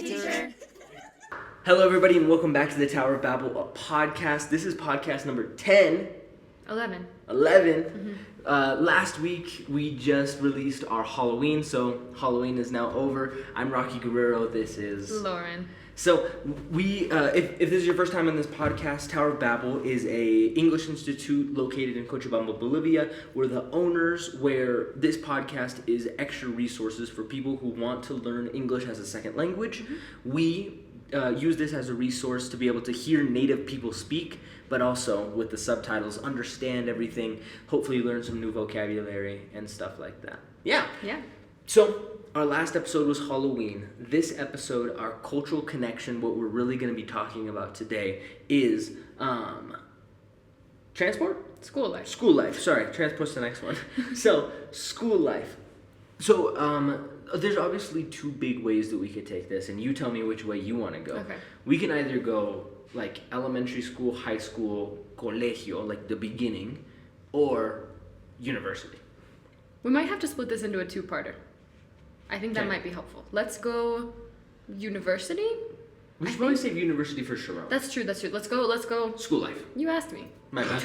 teacher. Hello, everybody, and welcome back to the Tower of Babel podcast. This is podcast number 10. 11. Last week, we just released our Halloween, so Halloween is now over. I'm Rocky Guerrero. This is Lauren. So we, if this is your first time on this podcast, Tower of Babel is a English institute located in Cochabamba, Bolivia. We're the owners, where this podcast is extra resources for people who want to learn English as a second language. We use this as a resource to be able to hear native people speak, but also with the subtitles, understand everything, hopefully learn some new vocabulary and stuff like that. Yeah. So our last episode was Halloween. This episode, our cultural connection, what we're really going to be talking about today is transport? School life. School life. Sorry, transport's the next one. So, school life. So, there's obviously two big ways that we could take this, and you tell me which way you want to go. Okay. We can either go like elementary school, high school, colegio, like the beginning, or university. We might have to split this into a two-parter. I think that Okay. might be helpful. Let's go university. We should probably save university for sure. That's true. Let's go. School life. You asked me. My bad.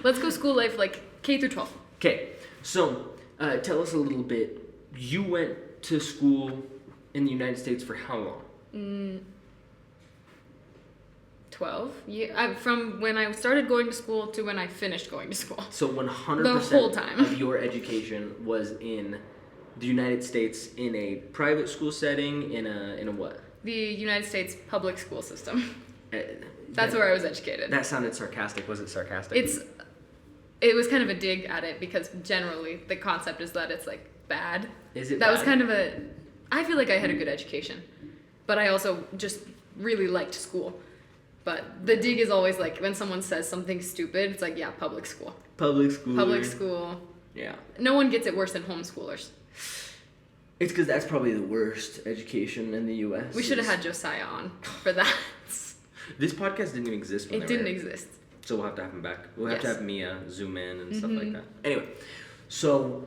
Let's go school life, like K through 12. Okay, so tell us a little bit. You went to school in the United States for how long? 12. Yeah, from when I started going to school to when I finished going to school. So 100% The whole time. of your education was in the United States in a private school setting, in a what? The United States public school system. That's That's where I was educated. That sounded sarcastic. Was it sarcastic? It was kind of a dig at it because generally the concept is that it's like bad. Is it That bad? was kind of I feel like I had a good education, but I also just really liked school. But the dig is always like when someone says something stupid, it's like, yeah, public school. Public school. Public school. Yeah. No one gets it worse than homeschoolers. It's because that's probably the worst education in the U.S. We should have had Josiah on for that. This podcast didn't even exist when It they were didn't here. exist. So we'll have to have him back. We'll have to Yes. have Mia zoom in and stuff like that. Anyway, so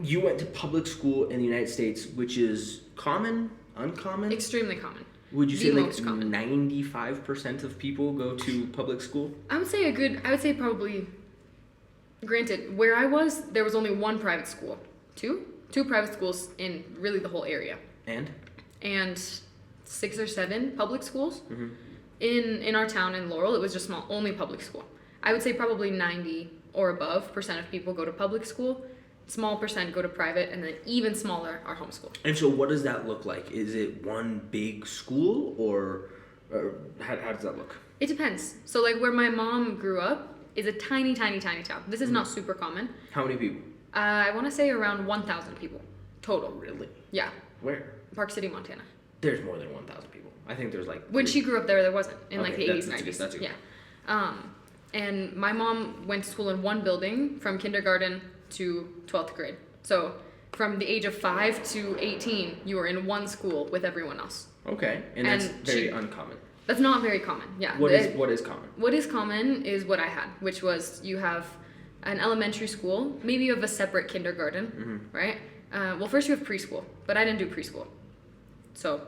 you went to public school in the United States, which is common, uncommon? Extremely common. Would you say the like most common. 95% of people go to public school? I would say probably, granted, where I was, there was only one private school. Two private schools in really the whole area. And 6 or 7 public schools. Mm-hmm. In our town in Laurel, it was just small, only public school. I would say probably 90 or above % of people go to public school. Small % go to private, and then even smaller are homeschooled. And so what does that look like? Is it one big school or how does that look? It depends. So like where my mom grew up is a tiny, tiny, tiny town. This is not super common. How many people? I want to say around 1,000 people total. Really? Yeah. Where? Park City, Montana. There's more than 1,000 people. I think there's like... When she grew up there wasn't. In like Okay, the 80s, that's 90s. good, that's good. Yeah. And my mom went to school in one building from kindergarten to 12th grade. So from the age of 5 to 18, you were in one school with everyone else. Okay, and that's And very uncommon. That's not very common. Yeah. What is common? What is common is what I had, which was you have an elementary school, maybe you have a separate kindergarten, right? Well, first you have preschool, but I didn't do preschool. So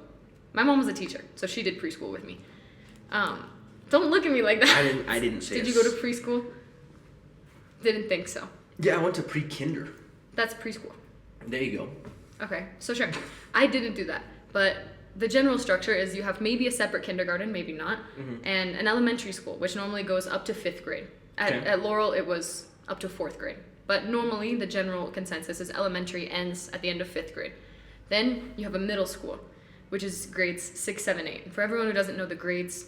my mom was a teacher, so she did preschool with me. Don't look at me like that. I didn't say Did you go to preschool? Didn't think so. Yeah, I went to pre-kinder. That's preschool. There you go. Okay, so sure. I didn't do that, but the general structure is you have maybe a separate kindergarten, maybe not, and an elementary school, which normally goes up to 5th grade. At Laurel, it was up to 4th grade. But normally, the general consensus is elementary ends at the end of 5th grade. Then you have a middle school, which is grades 6, 7, 8. And for everyone who doesn't know the grades,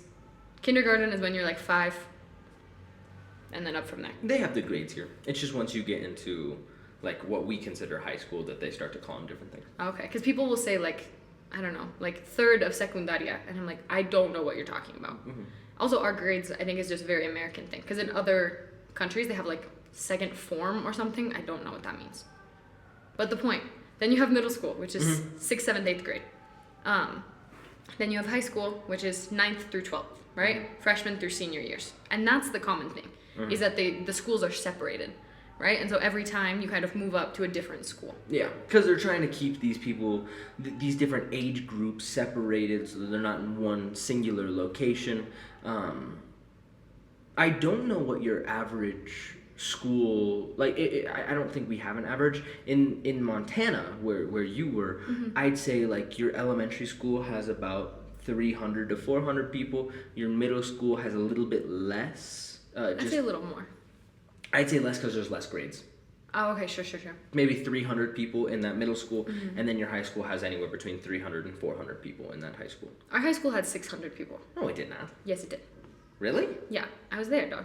kindergarten is when you're like 5, and then up from there. They have the grades here. It's just once you get into like what we consider high school that they start to call them different things. Okay, because people will say like, I don't know, like 3rd of secundaria, and I'm like, I don't know what you're talking about. Also, our grades, I think, is just a very American thing, because in other countries, they have like 2nd form or something. I don't know what that means. But the point, then you have middle school, which is 6th, 7th, 8th grade. Then you have high school, which is 9th through 12th, right? Freshman through senior years. And that's the common thing, is that the schools are separated, right? And so every time you kind of move up to a different school. Yeah, because they're trying to keep these people, these different age groups separated so that they're not in one singular location. I don't know what your average school, like, I don't think we have an average. In Montana, where you were, I'd say, like, your elementary school has about 300 to 400 people. Your middle school has a little bit less. I'd say a little more. I'd say less because there's less grades. Oh, okay, sure. Maybe 300 people in that middle school, and then your high school has anywhere between 300 and 400 people in that high school. Our high school had 600 people. No, it did not. Yes, it did. Really? Yeah, I was there, dog.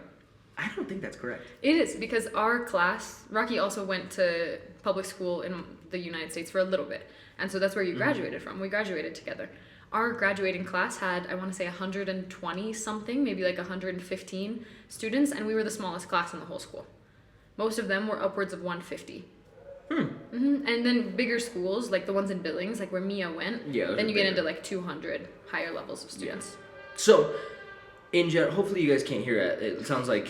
I don't think that's correct. It is, because our class, Rocky also went to public school in the United States for a little bit, and so that's where you graduated from. We graduated together. Our graduating class had, I want to say, 120 something, maybe like 115 students, and we were the smallest class in the whole school. Most of them were upwards of 150. And then bigger schools, like the ones in Billings, like where Mia went, then you get into like 200 higher levels of students. Yeah. So, in general, hopefully you guys can't hear it. It sounds like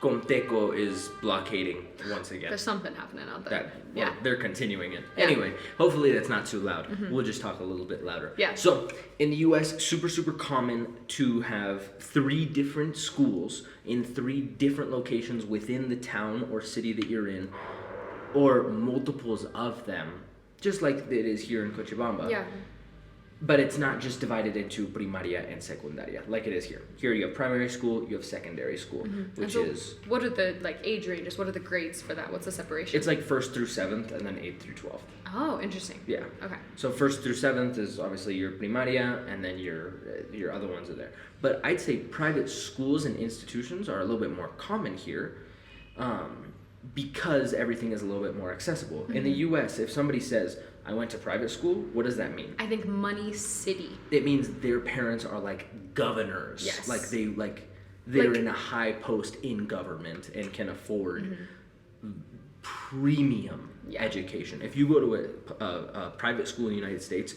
Comteco is blockading once again. There's something happening out there. They're continuing it. Yeah. Anyway, hopefully that's not too loud. We'll just talk a little bit louder. Yeah. So, in the U.S., super common to have 3 different schools in 3 different locations within the town or city that you're in, or multiples of them, just like it is here in Cochabamba. Yeah. But it's not just divided into primaria and secundaria like it is here. Here you have primary school, you have secondary school, which is... What are the age ranges? What are the grades for that? What's the separation? It's like 1st through 7th and then 8th through 12th. Oh, interesting. Yeah. Okay. So 1st through 7th is obviously your primaria, and then your other ones are there. But I'd say private schools and institutions are a little bit more common here, because everything is a little bit more accessible. In the U.S., if somebody says, I went to private school, what does that mean? I think Money City. It means their parents are like governors. Yes. They're in a high post in government and can afford premium education. If you go to a private school in the United States,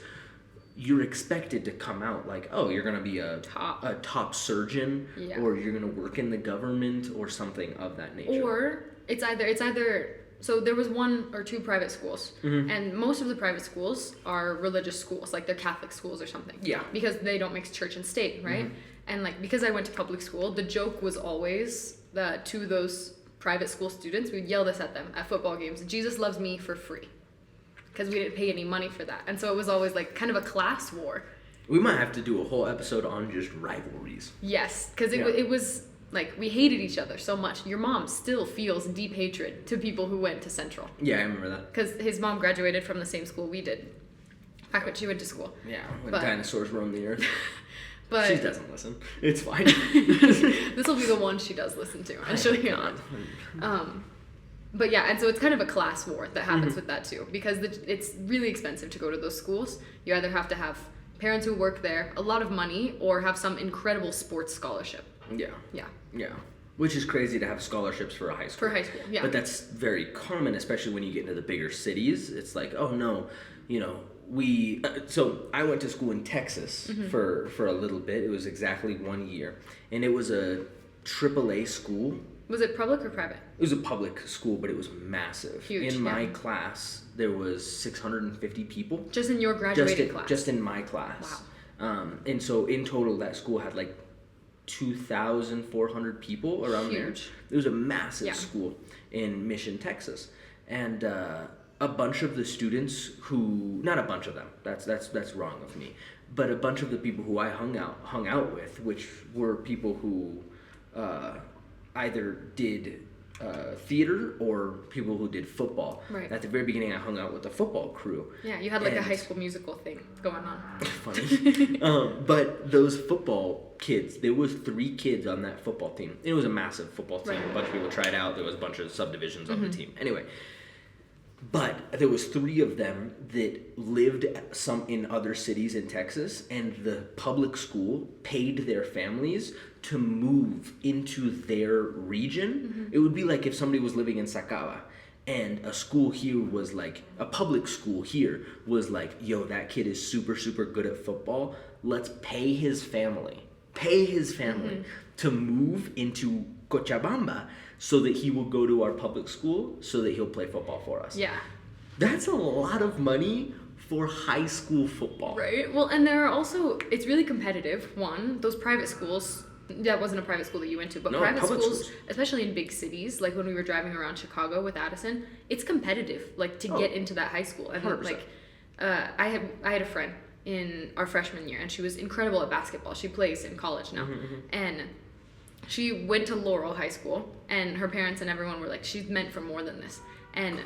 you're expected to come out like, oh, you're gonna be a top surgeon, or you're gonna work in the government or something of that nature. Or it's either. So there was 1 or 2 private schools, and most of the private schools are religious schools, like they're Catholic schools or something. Yeah. Because they don't mix church and state, right? And like, because I went to public school, the joke was always that to those private school students, we'd yell this at them at football games: Jesus loves me for free, because we didn't pay any money for that. And so it was always like kind of a class war. We might have to do a whole episode on just rivalries. Yes, because it was like, we hated each other so much. Your mom still feels deep hatred to people who went to Central. Yeah, I remember that. Because his mom graduated from the same school we did, back when she went to school. Yeah, when dinosaurs roamed the earth. But she doesn't listen. It's fine. This will be the one she does listen to, and she'll hear on. But yeah, and so it's kind of a class war that happens with that too, because it's really expensive to go to those schools. You either have to have parents who work there, a lot of money, or have some incredible sports scholarship. Yeah. Which is crazy to have scholarships for a high school. For high school, yeah. But that's very common, especially when you get into the bigger cities. It's like, oh no, so I went to school in Texas for a little bit. It was exactly 1 year, and it was a AAA school. Was it public or private? It was a public school, but it was massive. Huge. In my class, there was 650 people. Just in your graduating class? Just in my class. Wow. And so in total, that school had like 2,400 people around there. It was a massive school in Mission, Texas. And a bunch of the students not a bunch of them, that's wrong of me, but a bunch of the people who I hung out with, which were people who either did theater or people who did football. Right. At the very beginning, I hung out with the football crew. Yeah, you had like a High School Musical thing going on. Funny. But those football kids, there was 3 kids on that football team. It was a massive football team. Right. A bunch of people tried out. There was a bunch of subdivisions on the team. Anyway, but there was 3 of them that lived some in other cities in Texas, and the public school paid their families to move into their region. It would be like if somebody was living in Sacaba and a school here was like, a public school here was like, yo, that kid is super good at football. Let's pay his family to move into Cochabamba so that he will go to our public school so that he'll play football for us. Yeah. That's a lot of money for high school football. Right. Well, and there are also, it's really competitive. One, those private schools, that wasn't a private school that you went to, but No, private public schools, schools, especially in big cities, like when we were driving around Chicago with Addison, it's competitive, like to get into that high school. And 100%. like, I had a friend in our freshman year, and she was incredible at basketball. She plays in college now, and she went to Laurel High School, and her parents and everyone were like, she's meant for more than this, and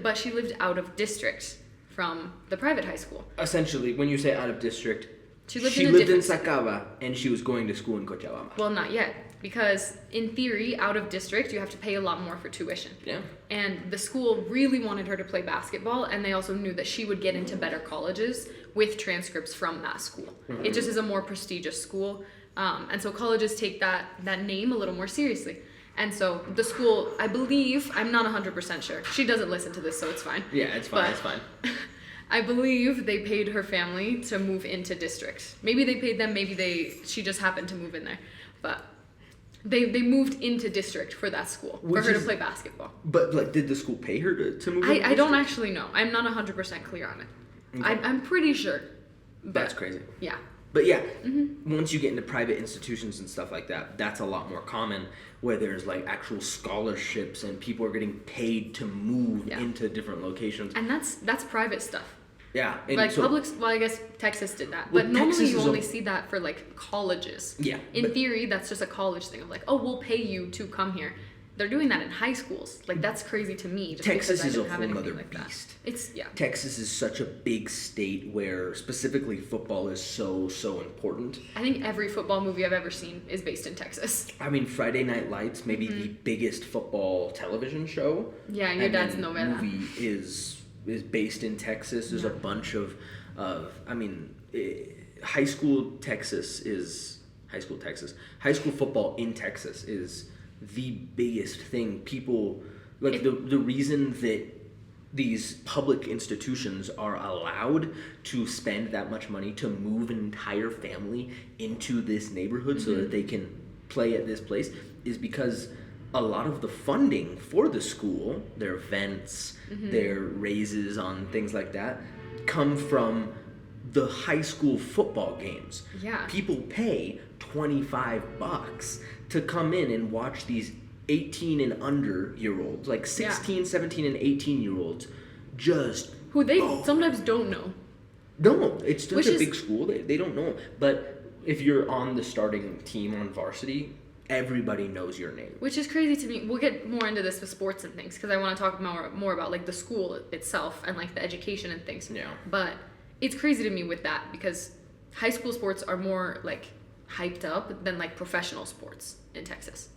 but she lived out of district from the private high school. Essentially, when you say out of district, She lived in Sacaba and she was going to school in Cochabamba. Well, not yet, because in theory, out of district, you have to pay a lot more for tuition. Yeah. And the school really wanted her to play basketball, and they also knew that she would get into better colleges with transcripts from that school. It just is a more prestigious school, and so colleges take that name a little more seriously. And so the school, I believe, I'm not 100% sure. She doesn't listen to this, so it's fine. Yeah, it's fine. But It's fine. I believe they paid her family to move into district. Maybe they paid them, she just happened to move in there. But they moved into district for that school, for her to play basketball. But like, did the school pay her to move into I don't actually know. I'm not 100% clear on it. Okay. I'm pretty sure. That's crazy. Yeah. But yeah, once you get into private institutions and stuff like that, that's a lot more common, where there's like actual scholarships and people are getting paid to move into different locations. And that's private stuff. Yeah. And Like so, well, I guess Texas did that. Well, But normally Texas you is only see that for like colleges. Yeah. In theory, that's just a college thing of like, oh, we'll pay you to come here. They're doing that in high schools. Like, that's crazy to me. Just Texas because I is a didn't have whole anything nother like that. beast. Yeah. Texas is such a big state where specifically football is so important. I think every football movie I've ever seen is based in Texas. I mean, Friday Night Lights, maybe the biggest football television show. Yeah, your dad's novela. Movie is based in Texas. There's a bunch of high school football in Texas is the biggest thing. People like the reason that these public institutions are allowed to spend that much money to move an entire family into this neighborhood so that they can play at this place is because a lot of the funding for the school, their events, their raises on things like that, come from the high school football games. Yeah. People pay $25 to come in and watch these 18 and under year olds, like 16, 17, and 18 year olds, just who they sometimes don't know. No, it's such a big school. They don't know. But if you're on the starting team on varsity, everybody knows your name. Which is crazy to me. We'll get more into this with sports and things because I want to talk more about like the school itself and like the education and things. Yeah. But it's crazy to me with that because high school sports are more like hyped up than like professional sports in Texas.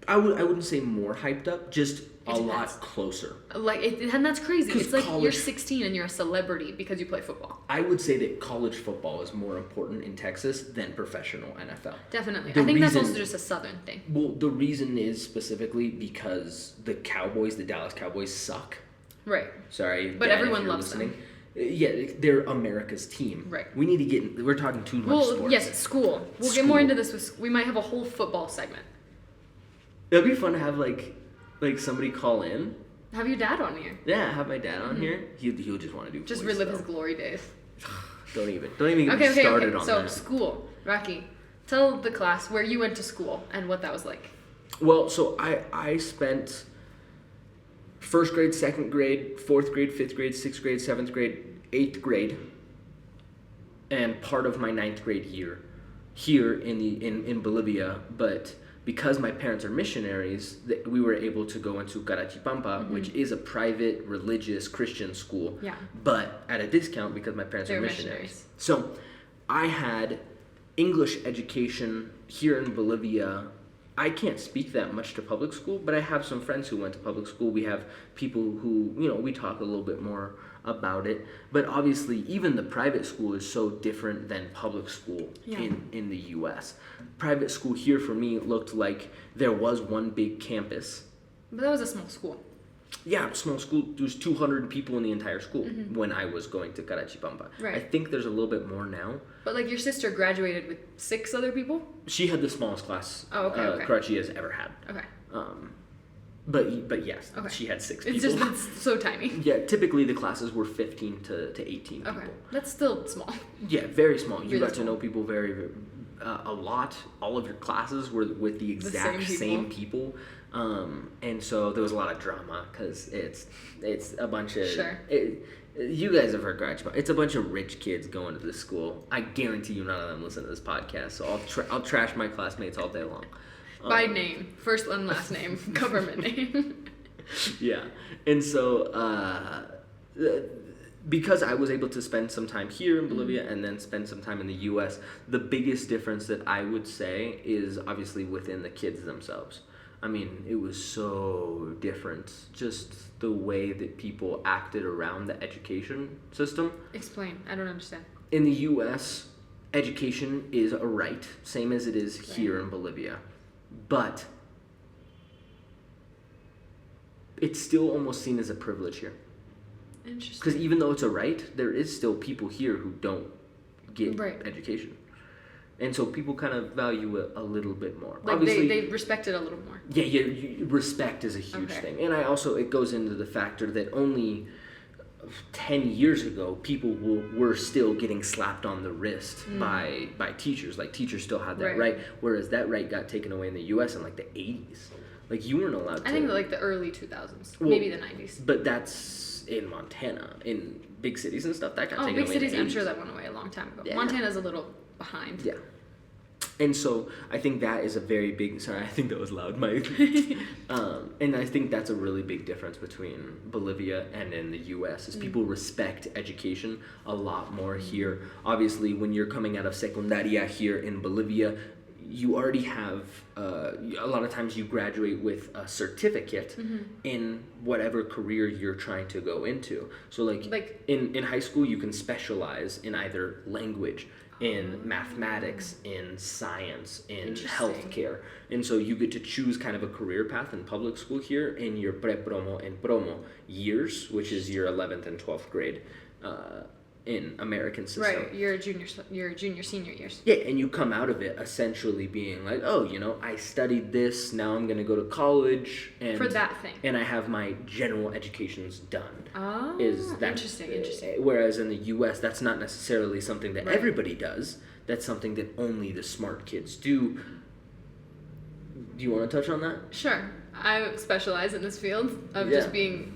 I wouldn't say more hyped up, just a lot closer. Like and that's crazy. It's like college, you're 16 and you're a celebrity because you play football. I would say that college football is more important in Texas than professional NFL. Definitely. I think that's also just a southern thing. Well, the reason is specifically because the Dallas Cowboys suck. Right. Sorry, but Dad, everyone loves them. Yeah, they're America's team. Right. We need to we're talking too much sports. Well, yes, school. We'll get more into this. We might have a whole football segment. It'd be fun to have like somebody call in. Have your dad on here. Yeah, have my dad on here. He'll just want to do just voice relive stuff. his glory days. Don't even get started on so, that. school. Rocky, tell the class where you went to school and what that was like. Well, so I spent first grade, second grade, fourth grade, fifth grade, sixth grade, seventh grade, eighth grade, and part of my ninth grade year here in Bolivia, but because my parents are missionaries, we were able to go into Cochabamba, which is a private religious Christian school, but at a discount because my parents are missionaries. So I had English education here in Bolivia. I can't speak that much to public school, but I have some friends who went to public school. We have people who, we talk a little bit more about it. But obviously, even the private school is so different than public school in the U.S. Private school here for me looked like there was one big campus. But that was a small school. Yeah, small school. There was 200 people in the entire school when I was going to Cochabamba. Right. I think there's a little bit more now. But like your sister graduated with 6 other people? She had the smallest class okay. Karachi has ever had. Okay. But yes, Okay. she had 6 It's people. just it's so tiny. Yeah, typically the classes were 15 to 18 people. Okay, that's still small. Yeah, very small. You Really got to small. know people very a lot. All of your classes were with the exact same people. And so there was a lot of drama because it's a bunch of Sure. You guys have heard graduate. It's a bunch of rich kids going to this school. I guarantee you none of them listen to this podcast. So I'll trash my classmates all day long. By name, first and last name, government name. Yeah, and so because I was able to spend some time here in Bolivia and then spend some time in the U.S., the biggest difference that I would say is obviously within the kids themselves. I mean, it was so different, just the way that people acted around the education system. Explain. I don't understand. In the U.S., education is a right, same as it is here in Bolivia. But it's still almost seen as a privilege here. Interesting. Because even though it's a right, there is still people here who don't get Right. education. And so people kind of value it a little bit more. Like Obviously, they respect it a little more. yeah, respect is a huge Okay. thing. And it goes into the factor that only 10 years ago, people were still getting slapped on the wrist by teachers. Like, teachers still had that right, whereas that right got taken away in the U.S. in, like, the 80s. Like, you weren't allowed to... I think, like, the early 2000s. Well, maybe the 90s. But that's in Montana. In big cities and stuff, that got taken away big cities, in the 80s. I'm sure that went away a long time ago. Yeah. Montana's a little behind. Yeah. And so I think that is a very big... Sorry, I think that was loud, Mike. And I think that's a really big difference between Bolivia and in the U.S. is people respect education a lot more here. Obviously, when you're coming out of secundaria here in Bolivia, you already have... a lot of times you graduate with a certificate in whatever career you're trying to go into. So, like in high school, you can specialize in either language, in mathematics, in science, in healthcare. And so you get to choose kind of a career path in public school here in your pre-promo and promo years, which is your 11th and 12th grade in American system. Right, your junior, senior years. Yeah, and you come out of it essentially being like, oh, I studied this, now I'm going to go to college. And For that thing. And I have my general education's done. Oh, interesting. Whereas in the U.S., that's not necessarily something that Right. everybody does. That's something that only the smart kids do. Do you want to touch on that? Sure. I specialize in this field of just being...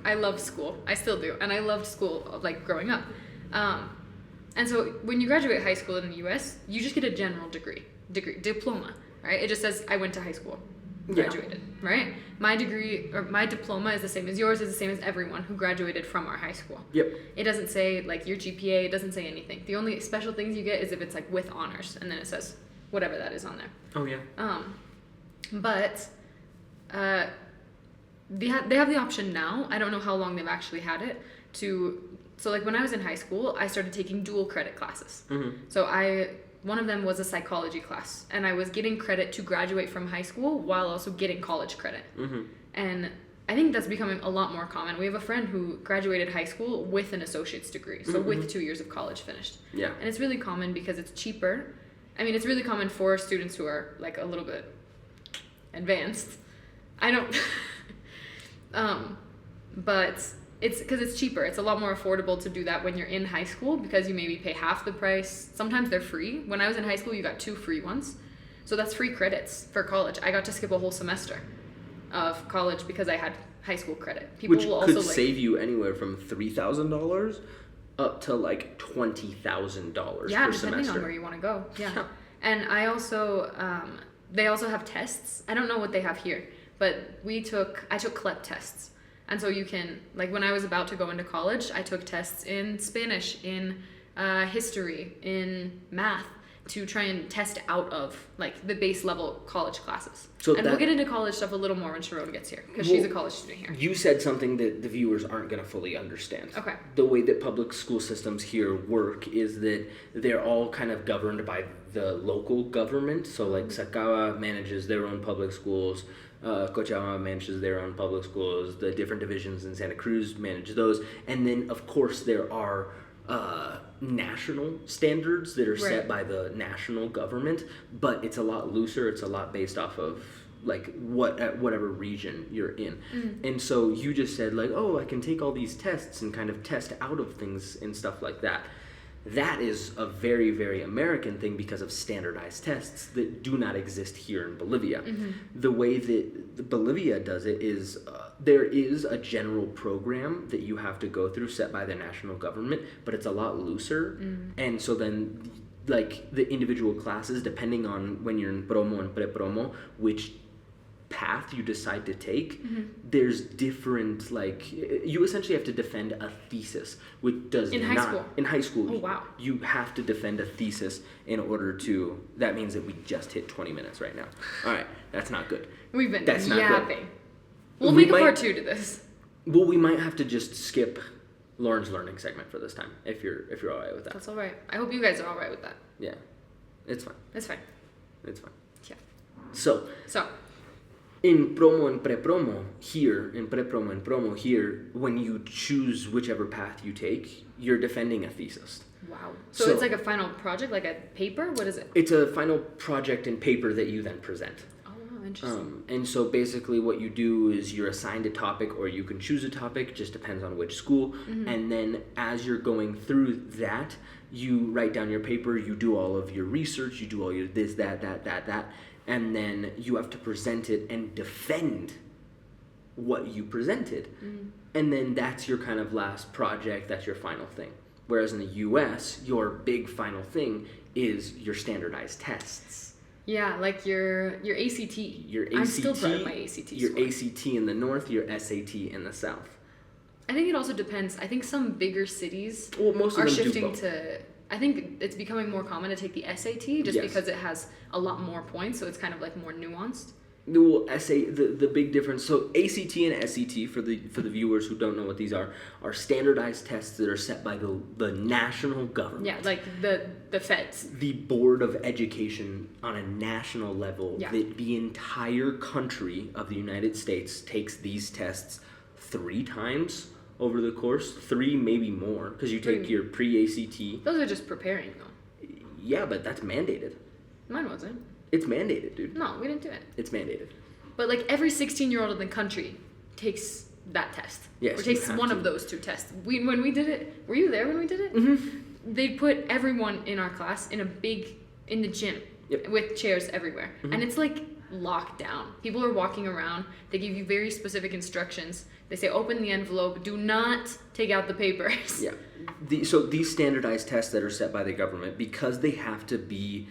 I love school. I still do. And I loved school, like, growing up. And so when you graduate high school in the U.S., you just get a general diploma, right? It just says, I went to high school, graduated, right? My degree, or my diploma is the same as yours, is the same as everyone who graduated from our high school. Yep. It doesn't say, like, your GPA, it doesn't say anything. The only special things you get is if it's, like, with honors, and then it says whatever that is on there. Oh, yeah. But they have the option now. I don't know how long they've actually had it so like when I was in high school, I started taking dual credit classes. So one of them was a psychology class, and I was getting credit to graduate from high school while also getting college credit. And I think that's becoming a lot more common. We have a friend who graduated high school with an associate's degree, so with 2 years of college finished. Yeah. And it's really common because it's cheaper. I mean, it's really common for students who are, like, a little bit advanced. I don't... but it's because it's cheaper. It's a lot more affordable to do that when you're in high school because you maybe pay half the price. Sometimes they're free. When I was in high school, you got 2 free ones. So that's free credits for college. I got to skip a whole semester of college because I had high school credit. People Which will could also save you anywhere from $3,000 up to like $20,000 per depending semester. on where you want to go. Yeah. And I also they also have tests. I don't know what they have here, but I took CLEP tests. And so you can, like, when I was about to go into college, I took tests in Spanish, in history, in math, to try and test out of, like, the base level college classes. And we'll get into college stuff a little more when Sharon gets here, because she's a college student here. You said something that the viewers aren't going to fully understand. Okay. The way that public school systems here work is that they're all kind of governed by the local government. So, like, Sacaba manages their own public schools. Cochabamba manages their own public schools. The different divisions in Santa Cruz manage those. And then, of course, there are national standards that are set by the national government, but it's a lot looser. It's a lot based off of like whatever region you're in. And so you just said like, oh, I can take all these tests and kind of test out of things and stuff like that. That is a very, very American thing because of standardized tests that do not exist here in Bolivia. The way that Bolivia does it is there is a general program that you have to go through set by the national government, but it's a lot looser. And so then like the individual classes, depending on when you're in promo and pre-promo, which path you decide to take, there's different, like, you essentially have to defend a thesis, which does in not... high school? In high school. Oh, wow. You have to defend a thesis in order to... That means that we just hit 20 minutes right now. All right, that's not good. We've been That's not yapping. good. We'll We make a might- part 2 to this. Well, we might have to just skip Lauren's learning segment for this time, if you're all right with that. That's all right. I hope you guys are all right with that. Yeah, it's fine. It's fine. It's fine. Yeah. So... So... In promo and pre-promo here, in pre-promo and promo here, when you choose whichever path you take, you're defending a thesis. Wow. So it's like a final project, like a paper? What is it? It's a final project and paper that you then present. Oh, wow, interesting. And so basically what you do is you're assigned a topic or you can choose a topic, just depends on which school. And then as you're going through that, you write down your paper, you do all of your research, you do all your this, that. And then you have to present it and defend what you presented. And then that's your kind of last project, that's your final thing. Whereas in the US, your big final thing is your standardized tests. Yeah, like your ACT. I'm still proud of my ACT Your score. ACT in the north, your SAT in the south. I think it also depends. I think some bigger cities Well, most of are them do shifting both. to... I think it's becoming more common to take the SAT just Yes. because it has a lot more points, so it's kind of like more nuanced. Well, the big difference. So ACT and SAT, for the viewers who don't know what these are standardized tests that are set by the national government. Yeah, like the feds. The Board of Education on a national level. Yeah. That the entire country of the United States takes these tests 3 times over the course. 3, maybe more, because you take your pre-ACT. Those are just preparing, though. Yeah, but that's mandated. Mine wasn't. It's mandated, dude. No, we didn't do it. It's mandated. But like every 16-year-old in the country takes that test. Yes, or takes you have one to. of those 2 tests. When we did it, were you there when we did it? They put everyone in our class in the gym. Yep. With chairs everywhere. And it's like locked down. People are walking around. They give you very specific instructions. They say open the envelope. Do not take out the papers. Yeah. So these standardized tests that are set by the government, because they have to be,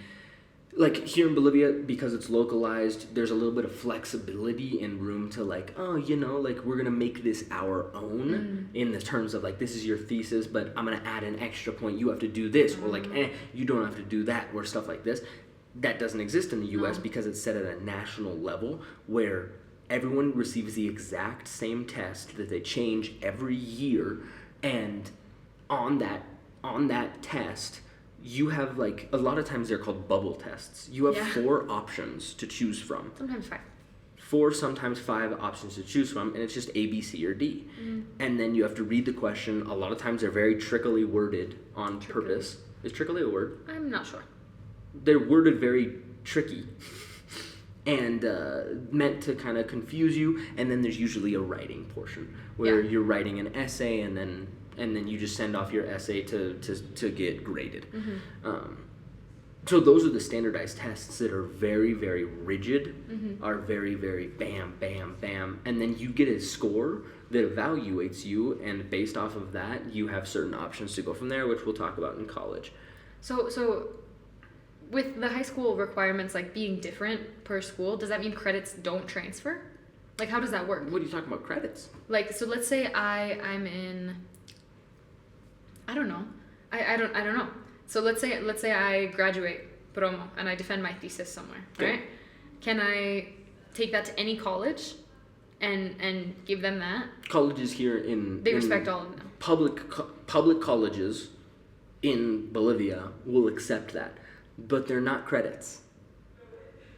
like here in Bolivia, because it's localized, there's a little bit of flexibility and room to like, oh, like we're going to make this our own in the terms of like, this is your thesis, but I'm going to add an extra point. You have to do this, or like, you don't have to do that, or stuff like this. That doesn't exist in the U.S. because it's set at a national level where everyone receives the exact same test that they change every year, and on that test, you have like a lot of times they're called bubble tests. You have 4 options to choose from. Sometimes 5. 4, sometimes 5 options to choose from, and it's just A, B, C, or D. And then you have to read the question. A lot of times they're very trickily worded on purpose. Is trickily a word? I'm not sure. They're worded very tricky and meant to kind of confuse you. And then there's usually a writing portion where you're writing an essay, and then you just send off your essay to get graded. So those are the standardized tests that are very, very rigid, are very, very bam, bam, bam. And then you get a score that evaluates you, and based off of that, you have certain options to go from there, which we'll talk about in college. So with the high school requirements like being different per school, does that mean credits don't transfer? Like how does that work? What are you talking about, credits? Like so let's say I'm in I don't know. I don't know. So let's say I graduate promo and I defend my thesis somewhere, right? Can I take that to any college and give them that? Colleges here They respect all of them. Public colleges in Bolivia will accept that, but they're not credits.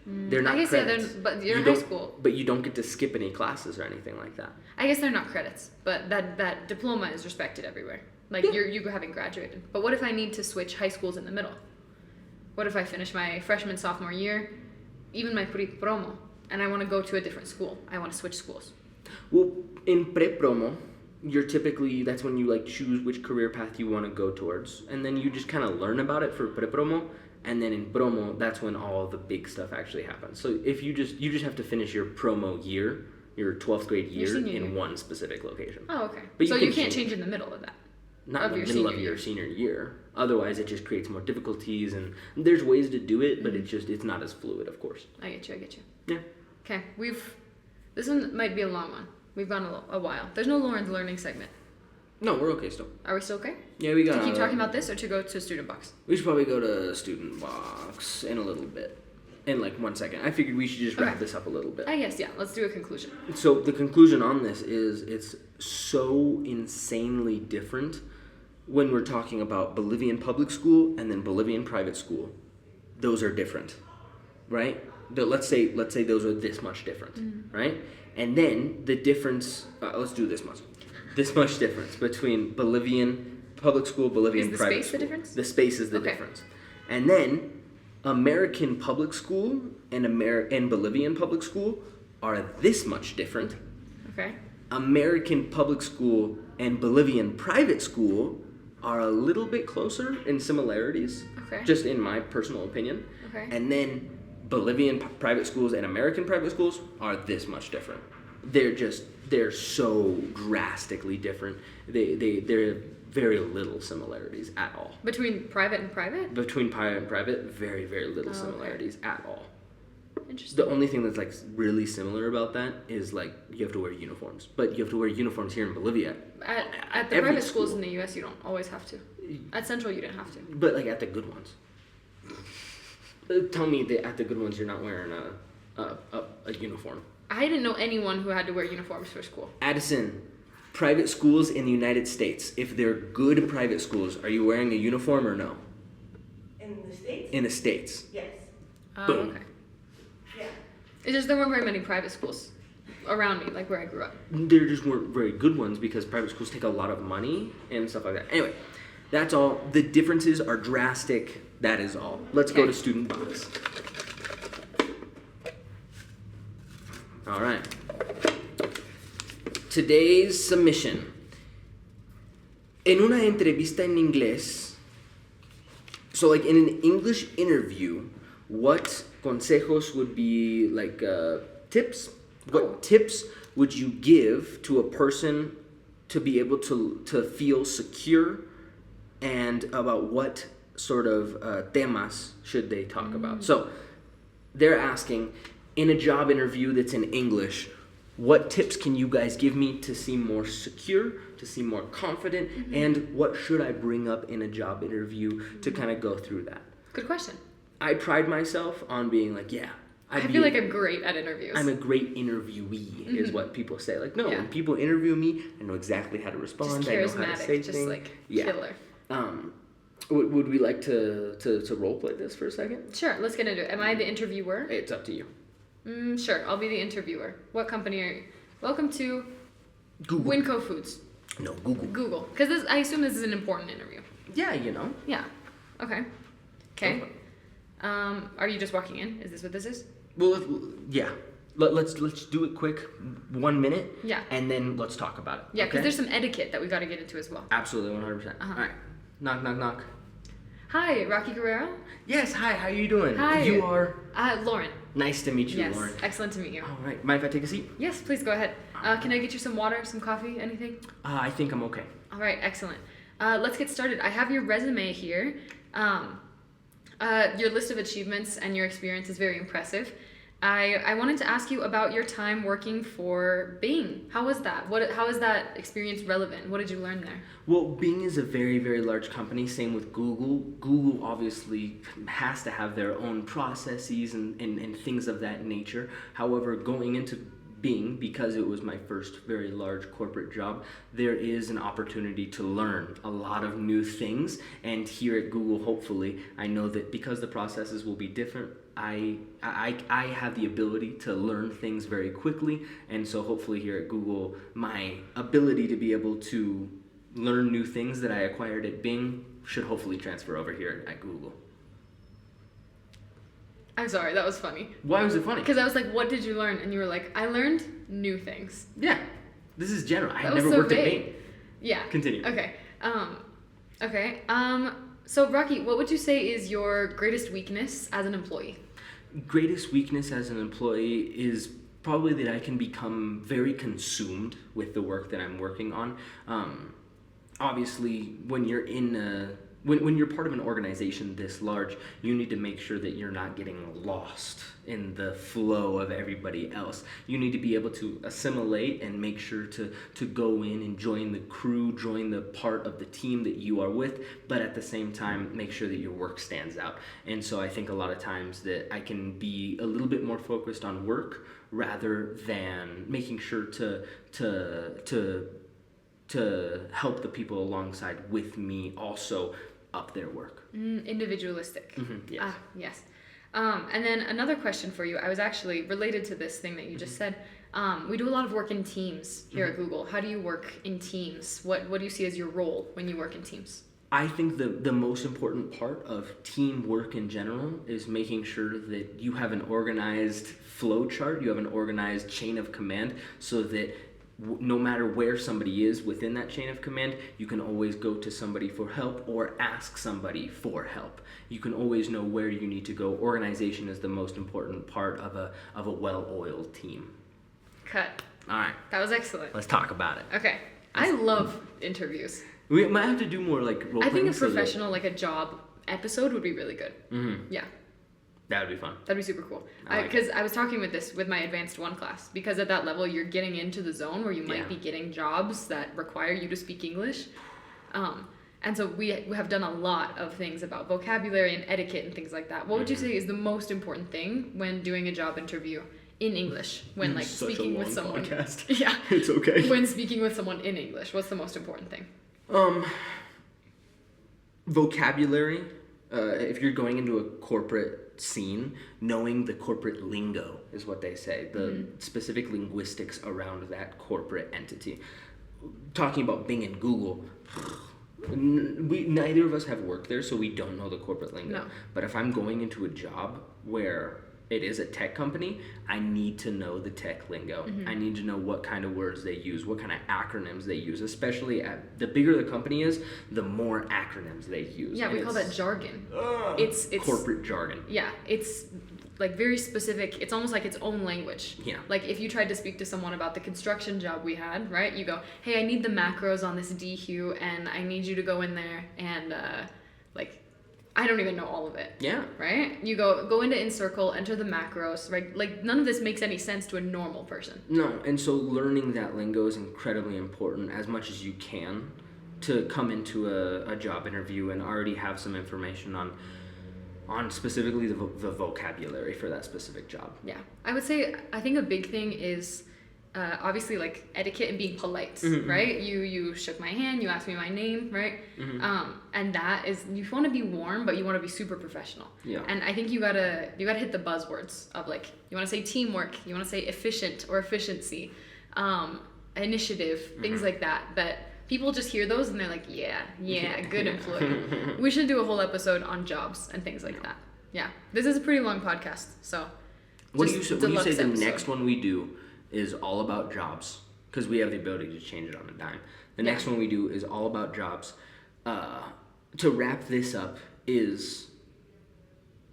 They're not credits. But you're in high school. But you don't get to skip any classes or anything like that. I guess they're not credits, but that diploma is respected everywhere. Like you haven't graduated. But what if I need to switch high schools in the middle? What if I finish my freshman, sophomore year, even my pre-promo, and I want to go to a different school. I want to switch schools. Well, in pre-promo, that's when you like choose which career path you want to go towards, and then you just kind of learn about it for pre-promo, and then in promo, that's when all the big stuff actually happens. So if you just have to finish your promo year, your 12th grade year in one specific location. Oh, okay. But so you can't change in the middle of that. Not in the middle of your senior year. Otherwise, it just creates more difficulties, and there's ways to do it, but it's not as fluid, of course. I get you. Yeah. Okay, this one might be a long one. We've gone a while. There's no Lauren's learning segment. No, we're okay still. Are we still okay? Yeah, we got to keep talking about this or to go to student box? We should probably go to student box in a little bit. In like 1 second. I figured we should just wrap this up a little bit. I guess, yeah. Let's do a conclusion. So the conclusion on this is it's so insanely different when we're talking about Bolivian public school and then Bolivian private school. Those are different, right? Let's say those are this much different, right? And then the difference, let's do this much difference between Bolivian public school, Bolivian private school. Is the space the difference? The space is the difference. And then American public school and Bolivian public school are this much different. Okay. American public school and Bolivian private school are a little bit closer in similarities. Okay. Just in my personal opinion. Okay. And then Bolivian private schools and American private schools are this much different. They're so drastically different. They're very little similarities at all. Between private and private? Between private and private, very, very little similarities at all. Interesting. The only thing that's like really similar about that is like you have to wear uniforms. But you have to wear uniforms here in Bolivia. At the private schools in the US, you don't always have to. At Central, you didn't have to. But like at the good ones. Tell me that at the good ones you're not wearing a uniform. I didn't know anyone who had to wear uniforms for school. Addison, private schools in the United States, if they're good private schools, are you wearing a uniform or no? In the States? In the States. Yes. Boom. Okay. Yeah. It's just there weren't very many private schools around me, like where I grew up. There just weren't very good ones because private schools take a lot of money and stuff like that. Anyway, that's all. The differences are drastic. That is all. Let's go to student box. All right. Today's submission. En una entrevista en inglés, so like in an English interview, what consejos would be like tips? What tips would you give to a person to be able to feel secure, and about what sort of temas should they talk about? So they're asking, in a job interview that's in English, what tips can you guys give me to seem more secure, to seem more confident, and what should I bring up in a job interview to kind of go through that? Good question. I pride myself on being like, I feel like I'm great at interviews. I'm a great interviewee, is what people say. Like, no, when people interview me, I know exactly how to respond. Just I know how to say just things. like killer. Would we like to role play this for a second? Sure, let's get into it. Am I the interviewer? It's up to you. Sure, I'll be the interviewer. What company are you? Welcome to Google. Winco Foods. No, Google. Google. Because I assume this is an important interview. Yeah, you know. Yeah. Okay. Are you just walking in? Is this what this is? Well, yeah. Let's do it quick, 1 minute. Yeah. And then let's talk about it. Yeah, because there's some etiquette that we got to get into as well. Absolutely, 100%. All right. Knock, knock, knock. Hi, Rocky Guerrero. Yes, hi. How are you doing? Hi. You are? Lauren. Nice to meet you, Yes, Lauren. excellent to meet you. All right. Mind if I take a seat? Yes, please go ahead. Can I get you some water, some coffee, anything? I think I'm okay. All right, excellent. Let's get started. I have your resume here. Your list of achievements and your experience is very impressive. I wanted to ask you about your time working for Bing. How was that? How is that experience relevant? What did you learn there? Well, Bing is a very, very large company. Same with Google. Google obviously has to have their own processes and things of that nature. However, going into Bing, because it was my first very large corporate job, there is an opportunity to learn a lot of new things. And here at Google, hopefully, I know that because the processes will be different, I have the ability to learn things very quickly. And so hopefully here at Google, my ability to be able to learn new things that I acquired at Bing should hopefully transfer over here at Google. I'm sorry, that was funny. Why was it funny? Because I was like, what did you learn? And you were like, I learned new things. Yeah. This is general. I That never was so worked at vague. Bain. Yeah. Continue. Okay. Okay. So Rocky, what would you say is your greatest weakness as an employee? Greatest weakness as an employee is probably that I can become very consumed with the work that I'm working on. Obviously, when you're when you're part of an organization this large, you need to make sure that you're not getting lost in the flow of everybody else. You need to be able to assimilate and make sure to go in and join the crew, join the part of the team that you are with, but at the same time, make sure that your work stands out. And so I think a lot of times that I can be a little bit more focused on work rather than making sure to help the people alongside with me also up their work. Individualistic. Mm-hmm, yes. Yes. And then another question for you. I was actually related to this thing that you just said. We do a lot of work in teams here at Google. How do you work in teams? What do you see as your role when you work in teams? I think the most important part of teamwork in general is making sure that you have an organized flow chart, you have an organized chain of command, so that no matter where somebody is within that chain of command, you can always go to somebody for help or ask somebody for help. You can always know where you need to go. Organization is the most important part of a well-oiled team. Cut. All right. That was excellent. Let's talk about it. Okay. I love interviews. We might have to do more like role I think a playing professional, like a job episode would be really good. Mm-hmm. Yeah. That would be fun. That'd be super cool. I like Because I was talking with my advanced 1 class, because at that level you're getting into the zone where you might Yeah. be getting jobs that require you to speak English. And so we have done a lot of things about vocabulary and etiquette and things like that. What would you say is the most important thing when doing a job interview in English, when like Such a speaking with long someone? podcast. Yeah. It's okay. When speaking with someone in English, what's the most important thing? Vocabulary. If you're going into a corporate scene, knowing the corporate lingo is what they say, the specific linguistics around that corporate entity. Talking about Bing and Google, neither of us have worked there, so we don't know the corporate lingo. No. But if I'm going into a job where it is a tech company, I need to know the tech lingo. I need to know what kind of words they use, what kind of acronyms they use, especially the bigger the company is, the more acronyms they use. Yeah, And we call that jargon. It's corporate jargon. Yeah, it's like very specific. It's almost like its own language. Yeah. Like if you tried to speak to someone about the construction job we had, right? You go, hey, I need the macros on this DHU, and I need you to go in there and like, I don't even know all of it. Yeah. Right? You go into InCircle, enter the macros, right? Like none of this makes any sense to a normal person. No, and so learning that lingo is incredibly important as much as you can to come into a job interview and already have some information on specifically the vocabulary for that specific job. Yeah. I would say, I think a big thing is obviously like etiquette and being polite, right? You shook my hand, you asked me my name, right? And that is, you want to be warm, but you want to be super professional. Yeah. And I think you gotta hit the buzzwords of like, you want to say teamwork, you want to say efficient or efficiency, initiative, things like that. But people just hear those and they're like, yeah, good employee. We should do a whole episode on jobs and things like that. Yeah. This is a pretty long podcast, so. What do you say the episode. next one we do is all about jobs, because we have the ability to change it on a dime. The next one we do is all about jobs. To wrap this up is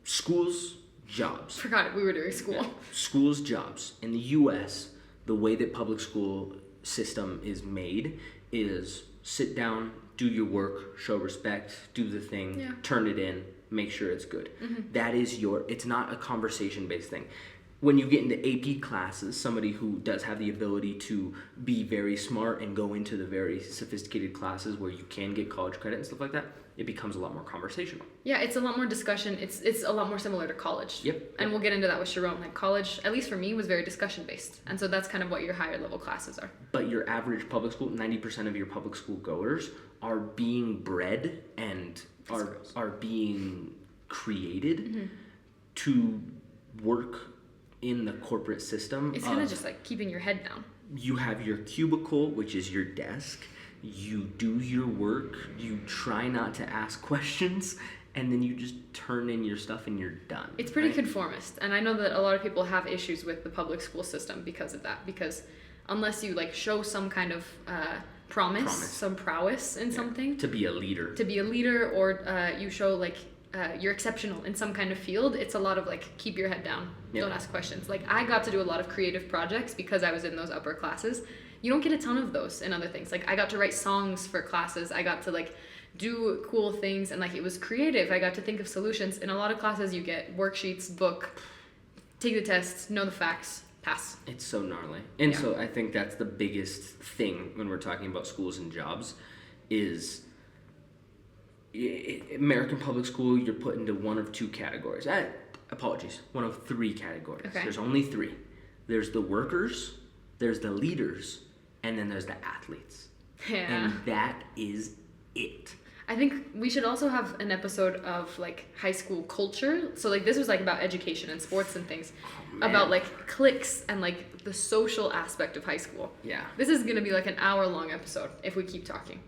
schools, jobs. Forgot it, we were doing school. Yeah. Schools, jobs. In the U.S., the way that public school system is made is sit down, do your work, show respect, do the thing, turn it in, make sure it's good. That is it's not a conversation-based thing. When you get into AP classes, somebody who does have the ability to be very smart and go into the very sophisticated classes where you can get college credit and stuff like that, it becomes a lot more conversational. Yeah, it's a lot more discussion. It's a lot more similar to college. Yep. And we'll get into that with Sharon. Like college, at least for me, was very discussion-based. And so that's kind of what your higher level classes are. But your average public school, 90% of your public school goers are being bred and are being created to work in the corporate system. It's kind of just like keeping your head down. You have your cubicle, which is your desk. You do your work. You try not to ask questions, and then you just turn in your stuff and you're done. It's pretty right? conformist, and I know that a lot of people have issues with the public school system because of that. Because unless you like show some kind of promise, some prowess in something, to be a leader, or you show like you're exceptional in some kind of field, it's a lot of like keep your head down, don't ask questions. Like I got to do a lot of creative projects because I was in those upper classes. You don't get a ton of those in other things. Like I got to write songs for classes. I got to like do cool things, and like it was creative. I got to think of solutions. In a lot of classes you get worksheets, book, take the tests, know the facts, pass. It's so gnarly. And so I think that's the biggest thing when we're talking about schools and jobs is American public school, you're put into one of two categories. One of three categories. Okay. There's only three. There's the workers, there's the leaders, and then there's the athletes. Yeah. And that is it. I think we should also have an episode of like high school culture. So like this was like about education and sports and things, about like cliques and like the social aspect of high school. Yeah. This is gonna be like an hour-long episode if we keep talking,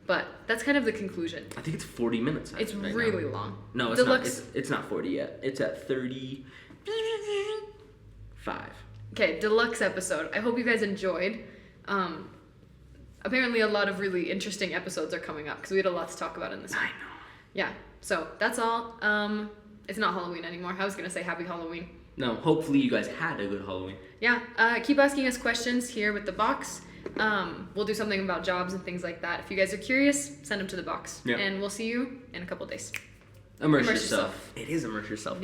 but that's kind of the conclusion. I think it's 40 minutes. It's right really now. long. No, it's not. It's not 40 yet. It's at 35. Okay, deluxe episode. I hope you guys enjoyed. Apparently a lot of really interesting episodes are coming up because we had a lot to talk about in this one. I know. Yeah, so that's all. It's not Halloween anymore. I was gonna say happy Halloween. No, hopefully you guys had a good Halloween. Yeah, keep asking us questions here with the box. We'll do something about jobs and things like that. If you guys are curious, send them to the box. Yeah. And we'll see you in a couple days. Immerse yourself. It is immerse yourself.